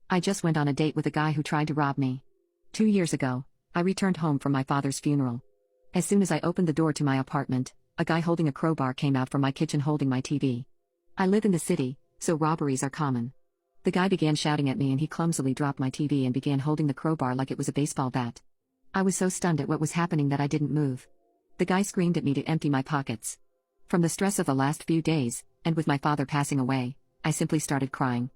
I just went on a date with a guy who tried to rob me. 2 years ago, I returned home from my father's funeral. As soon as I opened the door to my apartment, a guy holding a crowbar came out from my kitchen holding my TV. I live in the city, so robberies are common. The guy began shouting at me and he clumsily dropped my TV and began holding the crowbar like it was a baseball bat. I was so stunned at what was happening that I didn't move. The guy screamed at me to empty my pockets. From the stress of the last few days, and with my father passing away, I simply started crying.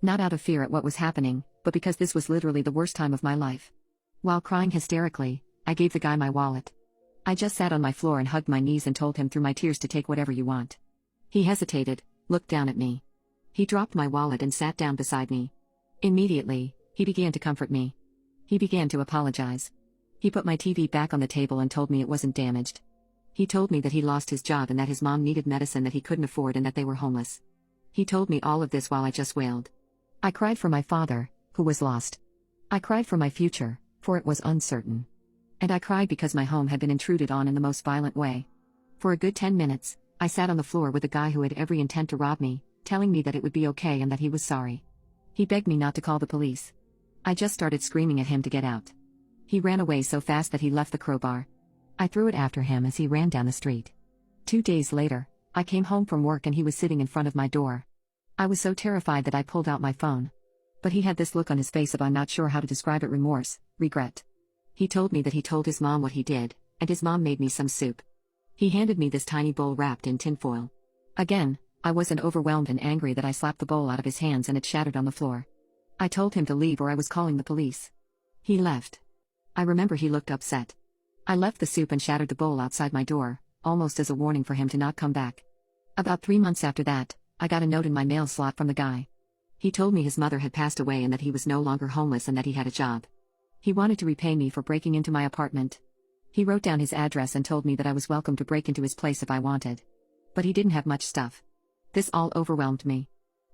Not out of fear at what was happening, but because this was literally the worst time of my life. While crying hysterically, I gave the guy my wallet. I just sat on my floor and hugged my knees and told him through my tears to take whatever you want. He hesitated, looked down at me. He dropped my wallet and sat down beside me. Immediately, he began to comfort me. He began to apologize. He put my TV back on the table and told me it wasn't damaged. He told me that he lost his job and that his mom needed medicine that he couldn't afford and that they were homeless. He told me all of this while I just wailed. I cried for my father, who was lost. I cried for my future, for it was uncertain. And I cried because my home had been intruded on in the most violent way. For a good 10 minutes, I sat on the floor with a guy who had every intent to rob me, telling me that it would be okay and that he was sorry. He begged me not to call the police. I just started screaming at him to get out. He ran away so fast that he left the crowbar. I threw it after him as he ran down the street. 2 days later, I came home from work and he was sitting in front of my door. I was so terrified that I pulled out my phone. But he had this look on his face of I'm not sure how to describe it: remorse, regret. He told me that he told his mom what he did, and his mom made me some soup. He handed me this tiny bowl wrapped in tinfoil. Again, I wasn't overwhelmed and angry that I slapped the bowl out of his hands and it shattered on the floor. I told him to leave or I was calling the police. He left. I remember he looked upset. I left the soup and shattered the bowl outside my door, almost as a warning for him to not come back. About 3 months after that, I got a note in my mail slot from the guy. He told me his mother had passed away and that he was no longer homeless and that he had a job. He wanted to repay me for breaking into my apartment. He wrote down his address and told me that I was welcome to break into his place if I wanted. But he didn't have much stuff. This all overwhelmed me.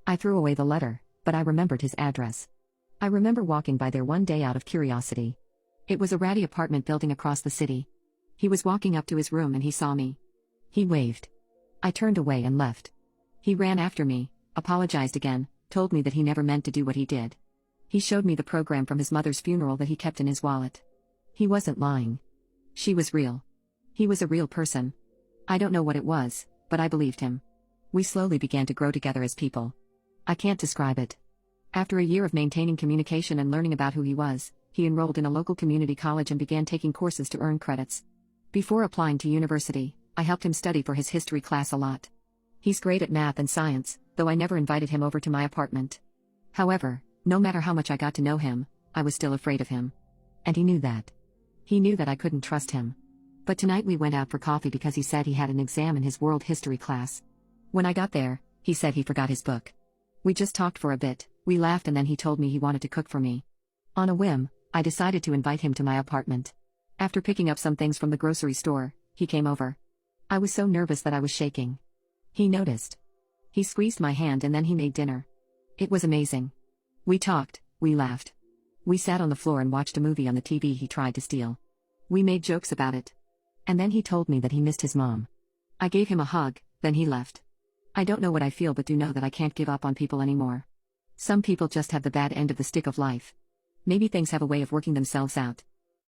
I threw away the letter, but I remembered his address. I remember walking by there one day out of curiosity. It was a ratty apartment building across the city. He was walking up to his room and he saw me. He waved. I turned away and left. He ran after me, apologized again, told me that he never meant to do what he did. He showed me the program from his mother's funeral that he kept in his wallet. He wasn't lying. She was real. He was a real person. I don't know what it was, but I believed him. We slowly began to grow together as people. I can't describe it. After a year of maintaining communication and learning about who he was, he enrolled in a local community college and began taking courses to earn credits. Before applying to university, I helped him study for his history class a lot. He's great at math and science, though I never invited him over to my apartment. However, no matter how much I got to know him, I was still afraid of him. And he knew that. He knew that I couldn't trust him. But tonight we went out for coffee because he said he had an exam in his world history class. When I got there, he said he forgot his book. We just talked for a bit, we laughed and then he told me he wanted to cook for me. On a whim, I decided to invite him to my apartment. After picking up some things from the grocery store, he came over. I was so nervous that I was shaking. He noticed. He squeezed my hand and then he made dinner. It was amazing. We talked, we laughed. We sat on the floor and watched a movie on the TV he tried to steal. We made jokes about it. And then he told me that he missed his mom. I gave him a hug, then he left. I don't know what I feel but do know that I can't give up on people anymore. Some people just have the bad end of the stick of life. Maybe things have a way of working themselves out.